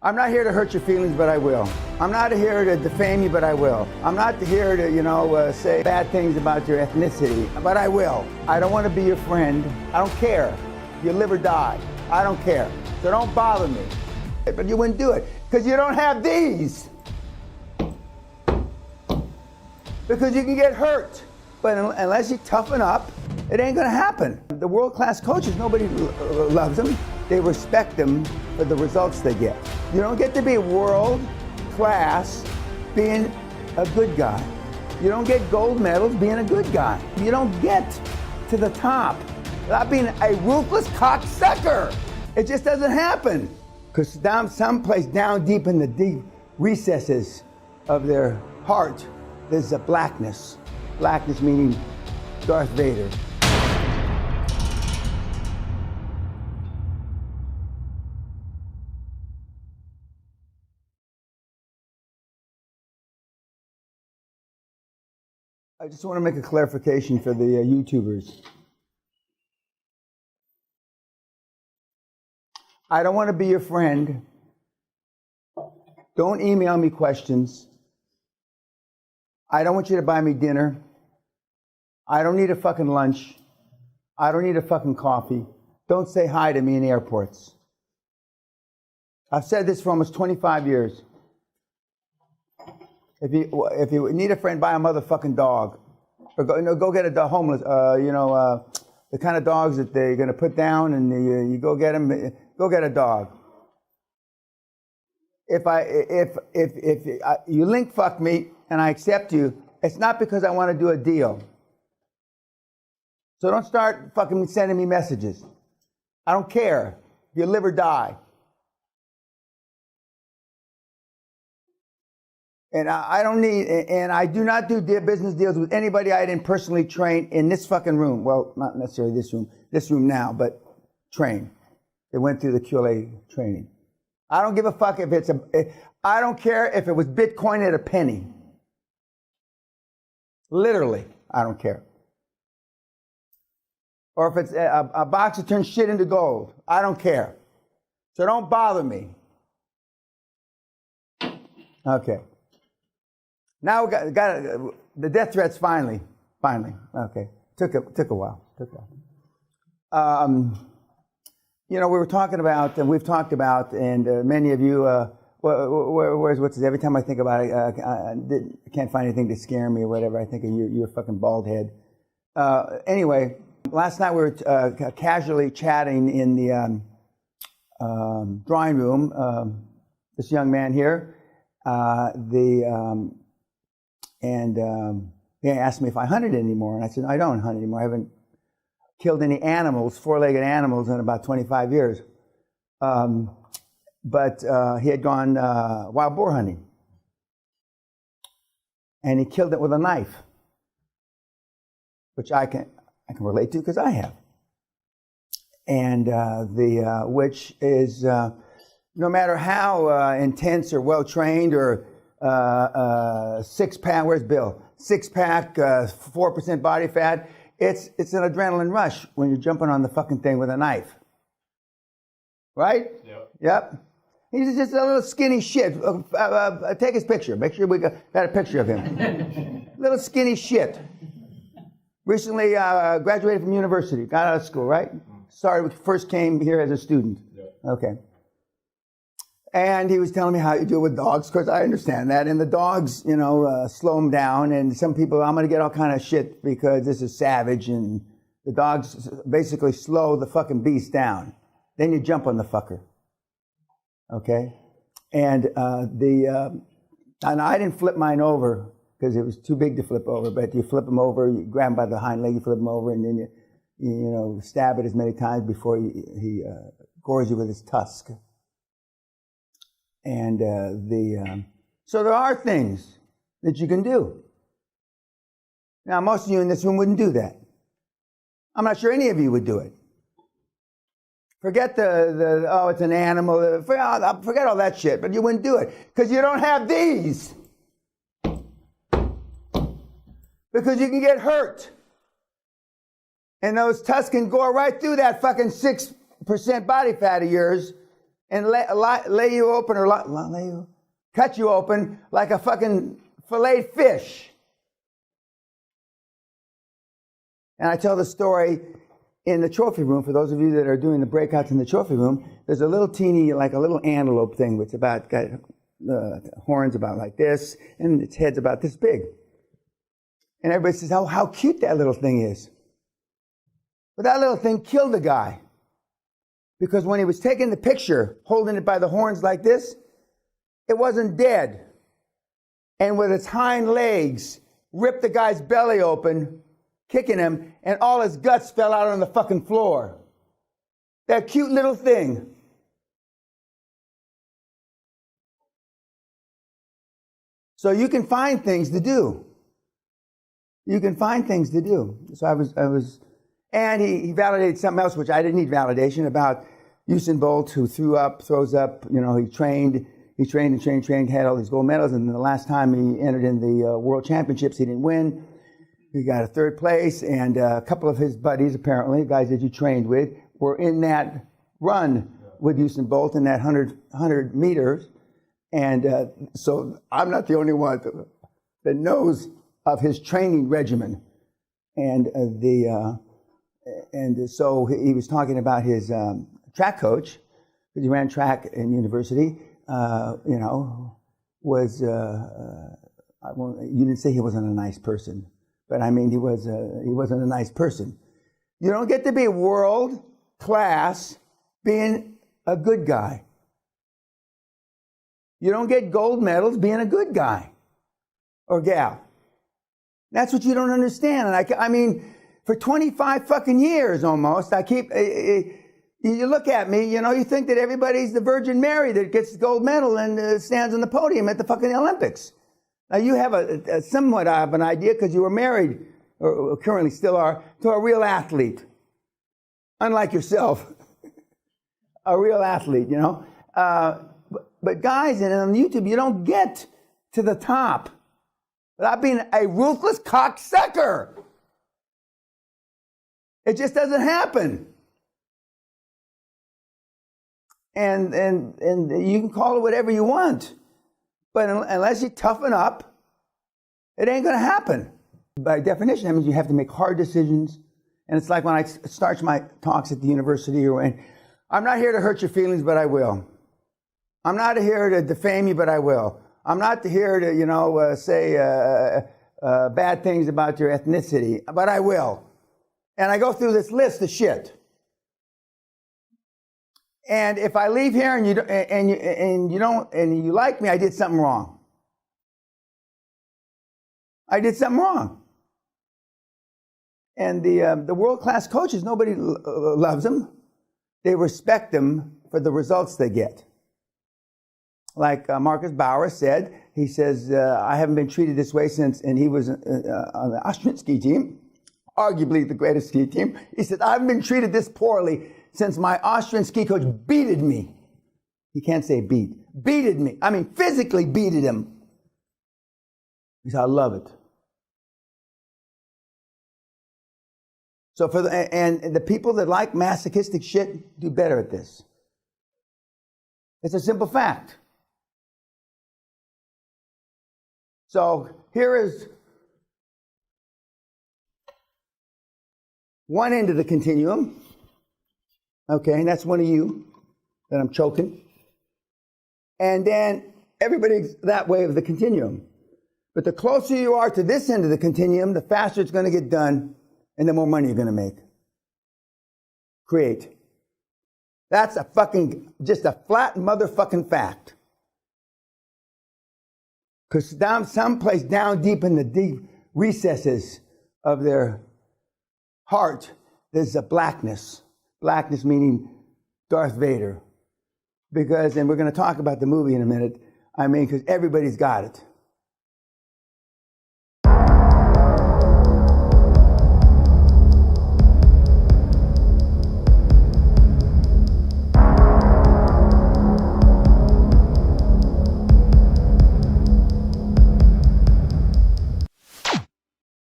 I'm not here to hurt your feelings, but I will. I'm not here to defame you, but I will. I'm not here to, say bad things about your ethnicity, but I will. I don't want to be your friend. I don't care. You live or die. I don't care. So don't bother me. But you wouldn't do it because you don't have these. Because you can get hurt. But unless you toughen up, it ain't gonna happen. The world-class coaches, nobody loves them. They respect them for the results they get. You don't get to be world-class being a good guy. You don't get gold medals being a good guy. You don't get to the top without being a ruthless cocksucker. It just doesn't happen. Because someplace down deep in the deep recesses of their heart, there's a blackness. Blackness meaning Darth Vader. I just want to make a clarification for the YouTubers. I don't want to be your friend. Don't email me questions. I don't want you to buy me dinner. I don't need a fucking lunch. I don't need a fucking coffee. Don't say hi to me in airports. I've said this for almost 25 years. If you need a friend, buy a motherfucking dog. Or go get a homeless, the kind of dogs that they're going to put down and you go get them, go get a dog. If you link fuck me and I accept you, it's not because I want to do a deal. So don't start fucking sending me messages. I don't care if you live or die. And I don't need, and I do not do business deals with anybody I didn't personally train in this fucking room. Well, not necessarily this room now, but train. They went through the QLA training. I don't give a fuck if I don't care if it was Bitcoin at a penny. Literally, I don't care. Or if it's a box that turns shit into gold. I don't care. So don't bother me. Okay. Now we got the death threats finally. Okay. Took a while. We were talking about, and we've talked about, and many of you, what's this? Every time I think about it, I can't find anything to scare me or whatever. I think you're a fucking bald head. Anyway, last night we were casually chatting in the drawing room. This young man here, he asked me if I hunted anymore, and I said I don't hunt anymore. I haven't killed any animals, four-legged animals, in about 25 years. But he had gone wild boar hunting, and he killed it with a knife, which I can relate to because I have. And which is no matter how intense or well trained or six-pack. Where's Bill? Six-pack, 4% body fat. It's an adrenaline rush when you're jumping on the fucking thing with a knife. Right? Yep. He's just a little skinny shit. Take his picture. Make sure we got a picture of him. Little skinny shit. Recently graduated from university. Got out of school, right? Sorry, first came here as a student. Okay. And he was telling me how you do it with dogs. Of course, I understand that. And the dogs, slow them down. And some people, I'm going to get all kind of shit because this is savage. And the dogs basically slow the fucking beast down. Then you jump on the fucker. Okay? And and I didn't flip mine over because it was too big to flip over. But you flip him over, you grab him by the hind leg, you flip him over, and then you stab it as many times before he gores you with his tusk. And so there are things that you can do. Now, most of you in this room wouldn't do that. I'm not sure any of you would do it. Forget it's an animal. Forget all that shit, but you wouldn't do it because you don't have these. Because you can get hurt. And those tusks can gore right through that fucking 6% body fat of yours and lay you open or cut you open like a fucking filleted fish. And I tell the story in the trophy room. For those of you that are doing the breakouts in the trophy room, there's a little teeny, like a little antelope thing, which got horns about like this, and its head's about this big. And everybody says, oh, how cute that little thing is. But that little thing killed a guy. Because when he was taking the picture, holding it by the horns like this, it wasn't dead. And with its hind legs, ripped the guy's belly open, kicking him, and all his guts fell out on the fucking floor. That cute little thing. So you can find things to do. You can find things to do. So I was, and he validated something else, which I didn't need validation, about Usain Bolt, who throws up, he trained, had all these gold medals, and the last time he entered in the World Championships, he didn't win. He got a third place, and a couple of his buddies, apparently, guys that you trained with, were in that run with Usain Bolt in that 100 meters. And so I'm not the only one that knows of his training regimen. And so he was talking about his track coach, because he ran track in university, was, you didn't say he wasn't a nice person, but I mean, he wasn't a nice person. You don't get to be world class being a good guy. You don't get gold medals being a good guy or gal. That's what you don't understand. And I mean, for 25 fucking years almost, you look at me, you think that everybody's the Virgin Mary that gets the gold medal and stands on the podium at the fucking Olympics. Now you have a somewhat of an idea because you were married, or currently still are, to a real athlete. Unlike yourself. A real athlete, But guys, and on YouTube, you don't get to the top without being a ruthless cocksucker. It just doesn't happen. And you can call it whatever you want. But unless you toughen up, it ain't going to happen. By definition, that means you have to make hard decisions. And it's like when I start my talks at the university, I'm not here to hurt your feelings, but I will. I'm not here to defame you, but I will. I'm not here to, say bad things about your ethnicity, but I will. And I go through this list of shit. And if I leave here and you like me, I did something wrong. I did something wrong. And the world-class coaches, nobody loves them. They respect them for the results they get. Like Marcus Bauer said, he says, I haven't been treated this way since, and he was on the Austrian ski team, arguably the greatest ski team. He said, I haven't been treated this poorly since my Austrian ski coach beated me. He can't say beat. Beated me. I mean, physically beated him. He said, I love it. So and the people that like masochistic shit do better at this. It's a simple fact. So here is one end of the continuum. Okay, and that's one of you that I'm choking. And then everybody's that way of the continuum. But the closer you are to this end of the continuum, the faster it's going to get done and the more money you're going to make. Create. That's just a flat motherfucking fact. Because someplace down deep in the deep recesses of their heart, there's a blackness. Blackness meaning Darth Vader. And we're going to talk about the movie in a minute, because everybody's got it.